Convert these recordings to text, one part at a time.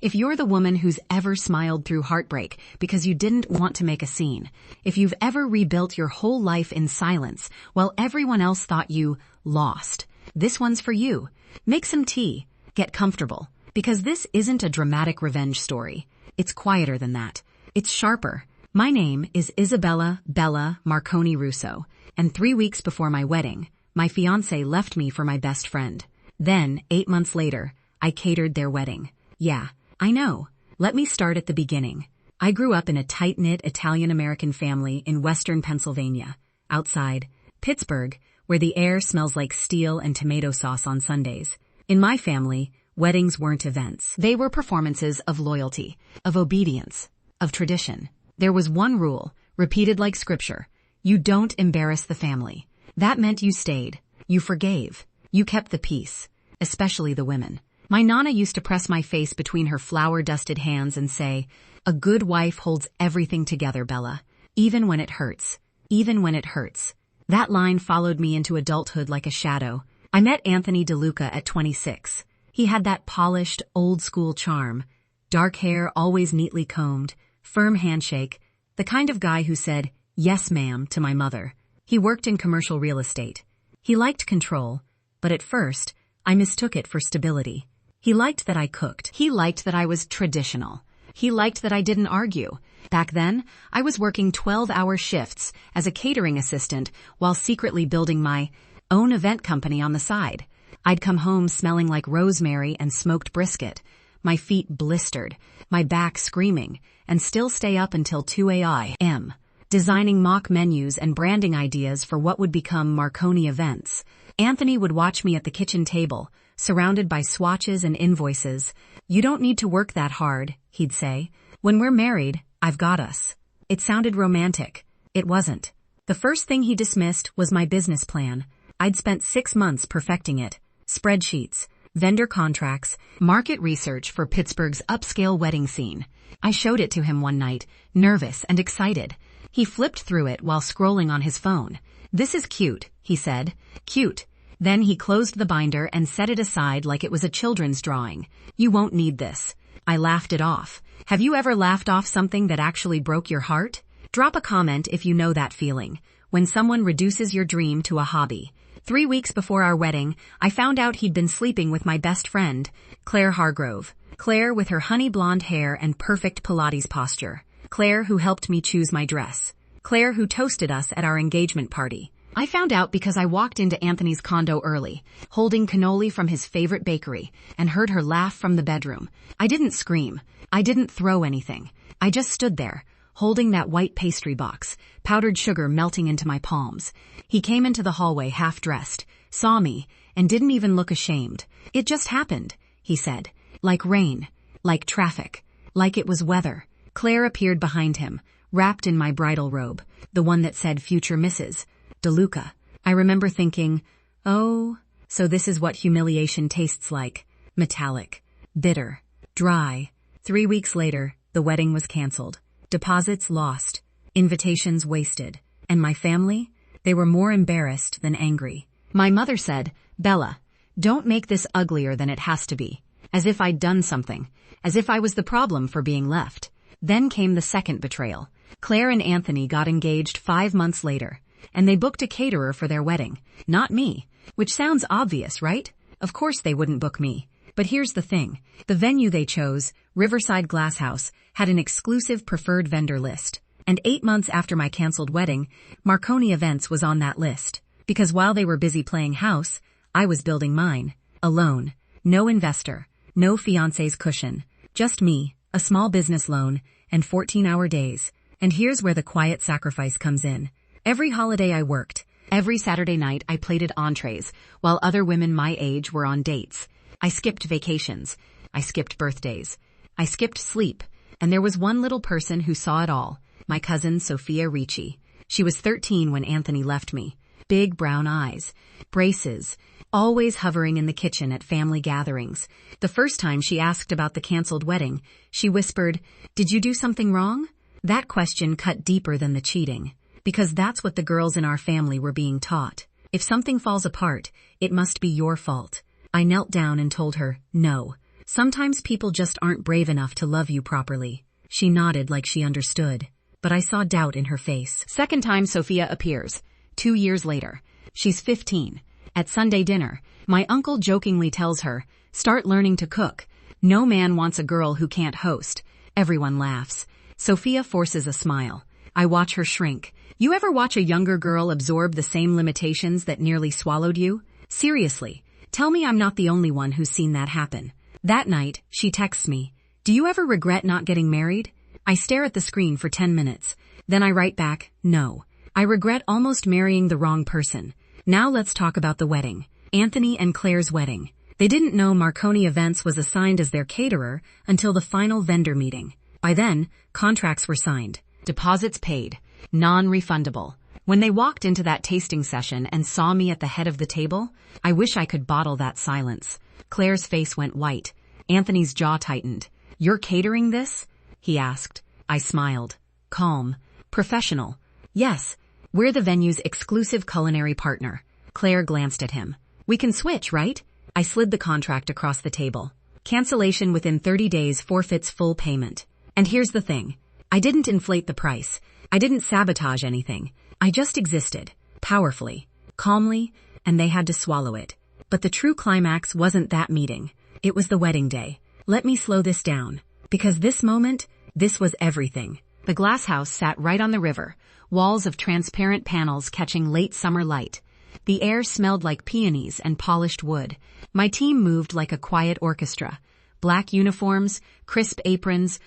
If you're the woman who's ever smiled through heartbreak because you didn't want to make a scene, if you've ever rebuilt your whole life in silence while everyone else thought you lost, this one's for you. Make some tea, get comfortable, because this isn't a dramatic revenge story. It's quieter than that. It's sharper. My name is Isabella Bella Marconi Russo, and 3 weeks before my wedding, my fiancé left me for my best friend. Then, 8 months later, I catered their wedding. Yeah, I know. Let me start at the beginning. I grew up in a tight-knit Italian-American family in western Pennsylvania, outside Pittsburgh, where the air smells like steel and tomato sauce on Sundays. In my family, weddings weren't events. They were performances of loyalty, of obedience, of tradition. There was one rule, repeated like scripture. You don't embarrass the family. That meant you stayed. You forgave. You kept the peace, especially the women. My nana used to press my face between her flour-dusted hands and say, "A good wife holds everything together, Bella, even when it hurts. Even when it hurts." That line followed me into adulthood like a shadow. I met Anthony DeLuca at 26. He had that polished, old-school charm. Dark hair, always neatly combed, firm handshake, the kind of guy who said, "Yes, ma'am," to my mother. He worked in commercial real estate. He liked control, but at first, I mistook it for stability. He liked that I cooked. He liked that I was traditional. He liked that I didn't argue. Back then, I was working 12-hour shifts as a catering assistant while secretly building my own event company on the side. I'd come home smelling like rosemary and smoked brisket, my feet blistered, my back screaming, and still stay up until 2 a.m., designing mock menus and branding ideas for what would become Marconi events. Anthony would watch me at the kitchen table, surrounded by swatches and invoices. "You don't need to work that hard," he'd say. "When we're married, I've got us." It sounded romantic. It wasn't. The first thing he dismissed was my business plan. I'd spent 6 months perfecting it. Spreadsheets, vendor contracts, market research for Pittsburgh's upscale wedding scene. I showed it to him one night, nervous and excited. He flipped through it while scrolling on his phone. "This is cute," he said. "Cute." Then he closed the binder and set it aside like it was a children's drawing. "You won't need this." I laughed it off. Have you ever laughed off something that actually broke your heart? Drop a comment if you know that feeling, when someone reduces your dream to a hobby. 3 weeks before our wedding, I found out he'd been sleeping with my best friend, Claire Hargrove. Claire with her honey blonde hair and perfect Pilates posture. Claire who helped me choose my dress. Claire who toasted us at our engagement party. I found out because I walked into Anthony's condo early, holding cannoli from his favorite bakery, and heard her laugh from the bedroom. I didn't scream. I didn't throw anything. I just stood there, holding that white pastry box, powdered sugar melting into my palms. He came into the hallway half-dressed, saw me, and didn't even look ashamed. "It just happened," he said. "Like rain. Like traffic. Like it was weather." Claire appeared behind him, wrapped in my bridal robe, the one that said Future Mrs. DeLuca. I remember thinking, oh, so this is what humiliation tastes like. Metallic. Bitter. Dry. 3 weeks later, the wedding was canceled. Deposits lost. Invitations wasted. And my family? They were more embarrassed than angry. My mother said, "Bella, don't make this uglier than it has to be." As if I'd done something. As if I was the problem for being left. Then came the second betrayal. Claire and Anthony got engaged 5 months later. And they booked a caterer for their wedding. Not me. Which sounds obvious, right? Of course they wouldn't book me. But here's the thing. The venue they chose, Riverside Glasshouse, had an exclusive preferred vendor list. And 8 months after my canceled wedding, Marconi Events was on that list. Because while they were busy playing house, I was building mine. Alone. No investor. No fiancé's cushion. Just me, a small business loan, and 14-hour days. And here's where the quiet sacrifice comes in. Every holiday I worked. Every Saturday night I plated entrees, while other women my age were on dates. I skipped vacations. I skipped birthdays. I skipped sleep. And there was one little person who saw it all. My cousin Sophia Ricci. She was 13 when Anthony left me. Big brown eyes. Braces. Always hovering in the kitchen at family gatherings. The first time she asked about the canceled wedding, she whispered, "Did you do something wrong?" That question cut deeper than the cheating. Because that's what the girls in our family were being taught. If something falls apart, it must be your fault. I knelt down and told her, no. Sometimes people just aren't brave enough to love you properly. She nodded like she understood, but I saw doubt in her face. Second time Sophia appears. 2 years later. She's 15. At Sunday dinner, my uncle jokingly tells her, "Start learning to cook. No man wants a girl who can't host." Everyone laughs. Sophia forces a smile. I watch her shrink. You ever watch a younger girl absorb the same limitations that nearly swallowed you? Seriously, tell me I'm not the only one who's seen that happen. That night, she texts me, "Do you ever regret not getting married?" I stare at the screen for 10 minutes. Then I write back, "No. I regret almost marrying the wrong person." Now let's talk about the wedding. Anthony and Claire's wedding. They didn't know Marconi Events was assigned as their caterer until the final vendor meeting. By then, contracts were signed. Deposits paid. Non-refundable. When they walked into that tasting session and saw me at the head of the table, I wish I could bottle that silence. Claire's face went white. Anthony's jaw tightened. "You're catering this?" he asked. I smiled. Calm. Professional. "Yes. We're the venue's exclusive culinary partner." Claire glanced at him. "We can switch, right?" I slid the contract across the table. "Cancellation within 30 days forfeits full payment." And here's the thing. I didn't inflate the price. I didn't sabotage anything. I just existed. Powerfully. Calmly. And they had to swallow it. But the true climax wasn't that meeting. It was the wedding day. Let me slow this down. Because this moment, this was everything. The glass house sat right on the river. Walls of transparent panels catching late summer light. The air smelled like peonies and polished wood. My team moved like a quiet orchestra. Black uniforms, crisp aprons,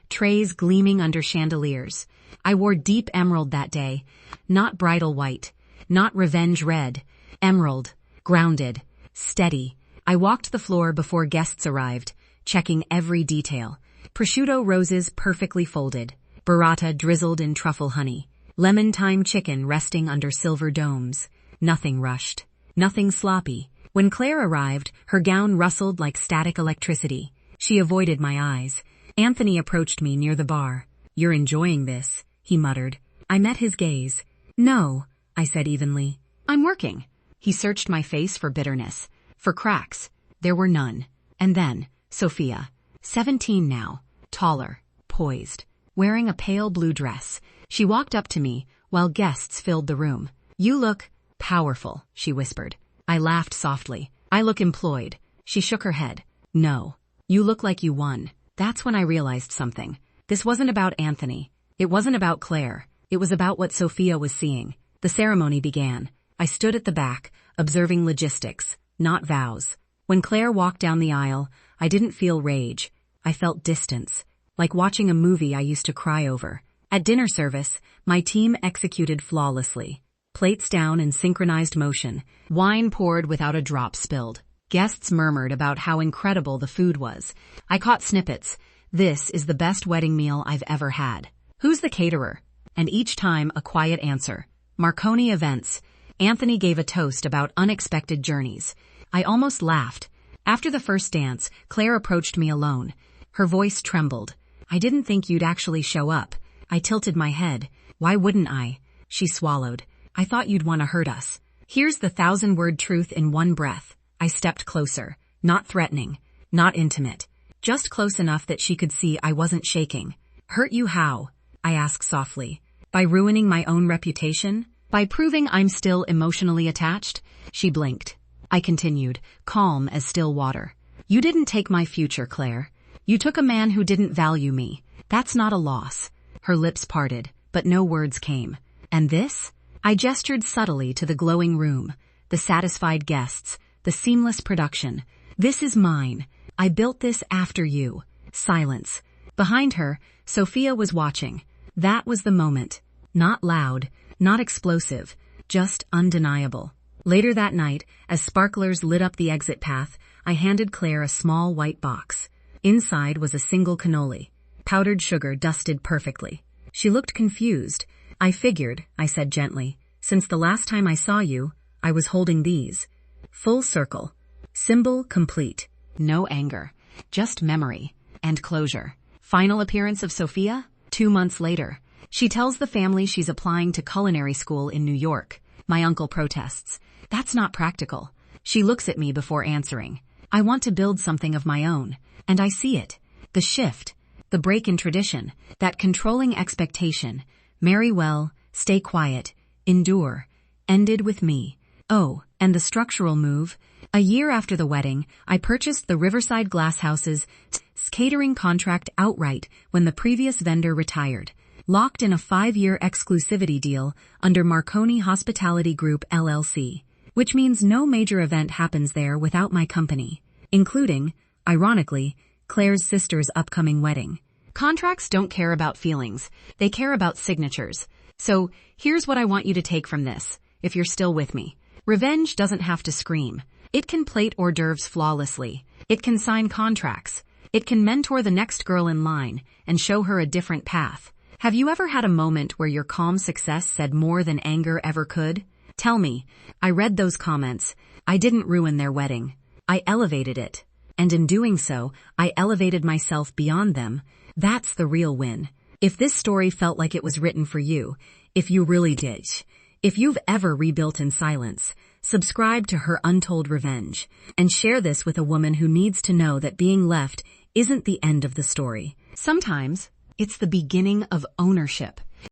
trays gleaming under chandeliers. I wore deep emerald that day. Not bridal white. Not revenge red. Emerald. Grounded. Steady. I walked the floor before guests arrived, checking every detail. Prosciutto roses perfectly folded. Burrata drizzled in truffle honey. Lemon thyme chicken resting under silver domes. Nothing rushed. Nothing sloppy. When Claire arrived, her gown rustled like static electricity. She avoided my eyes. Anthony approached me near the bar. "You're enjoying this," he muttered. I met his gaze. "No," I said evenly. "I'm working." He searched my face for bitterness. For cracks. There were none. And then, Sophia. 17 now. Taller. Poised. Wearing a pale blue dress. She walked up to me while guests filled the room. "You look powerful," she whispered. I laughed softly. "I look employed." She shook her head. "No. You look like you won." That's when I realized something. This wasn't about Anthony. It wasn't about Claire. It was about what Sophia was seeing. The ceremony began. I stood at the back, observing logistics, not vows. When Claire walked down the aisle, I didn't feel rage. I felt distance, like watching a movie I used to cry over. At dinner service, my team executed flawlessly. Plates down in synchronized motion. Wine poured without a drop spilled. Guests murmured about how incredible the food was. I caught snippets. "This is the best wedding meal I've ever had." "Who's the caterer?" And each time a quiet answer. "Marconi Events." Anthony gave a toast about unexpected journeys. I almost laughed. After the first dance, Claire approached me alone. Her voice trembled. "I didn't think you'd actually show up." I tilted my head. "Why wouldn't I?" She swallowed. "I thought you'd want to hurt us." Here's the 1,000-word truth in one breath. I stepped closer. Not threatening. Not intimate. Just close enough that she could see I wasn't shaking. "Hurt you how?" I asked softly. "By ruining my own reputation? By proving I'm still emotionally attached?" She blinked. I continued, calm as still water. "You didn't take my future, Claire. You took a man who didn't value me. That's not a loss." Her lips parted, but no words came. "And this?" I gestured subtly to the glowing room, the satisfied guests, the seamless production. "This is mine. I built this after you." Silence. Behind her, Sophia was watching. That was the moment. Not loud, not explosive, just undeniable. Later that night, as sparklers lit up the exit path, I handed Claire a small white box. Inside was a single cannoli. Powdered sugar dusted perfectly. She looked confused. "I figured," I said gently. "Since the last time I saw you, I was holding these." Full circle. Symbol complete. No anger. Just memory. And closure. Final appearance of Sophia? 2 months later. She tells the family she's applying to culinary school in New York. My uncle protests. "That's not practical." She looks at me before answering. I want to build something of my own. And I see it. The shift. The break in tradition. That controlling expectation. Marry well, stay quiet, endure. Ended with me. Oh, and the structural move. A year after the wedding, I purchased the Riverside Glasshouse's catering contract outright when the previous vendor retired. Locked in a 5-year exclusivity deal under Marconi Hospitality Group LLC. Which means no major event happens there without my company. Including, ironically, Claire's sister's upcoming wedding. Contracts don't care about feelings. They care about signatures. So, here's what I want you to take from this, if you're still with me. Revenge doesn't have to scream. It can plate hors d'oeuvres flawlessly. It can sign contracts. It can mentor the next girl in line and show her a different path. Have you ever had a moment where your calm success said more than anger ever could? Tell me. I read those comments. I didn't ruin their wedding. I elevated it. And in doing so, I elevated myself beyond them. That's the real win. If this story felt like it was written for you, if you really did, if you've ever rebuilt in silence, subscribe to Her Untold Revenge and share this with a woman who needs to know that being left isn't the end of the story. Sometimes it's the beginning of ownership.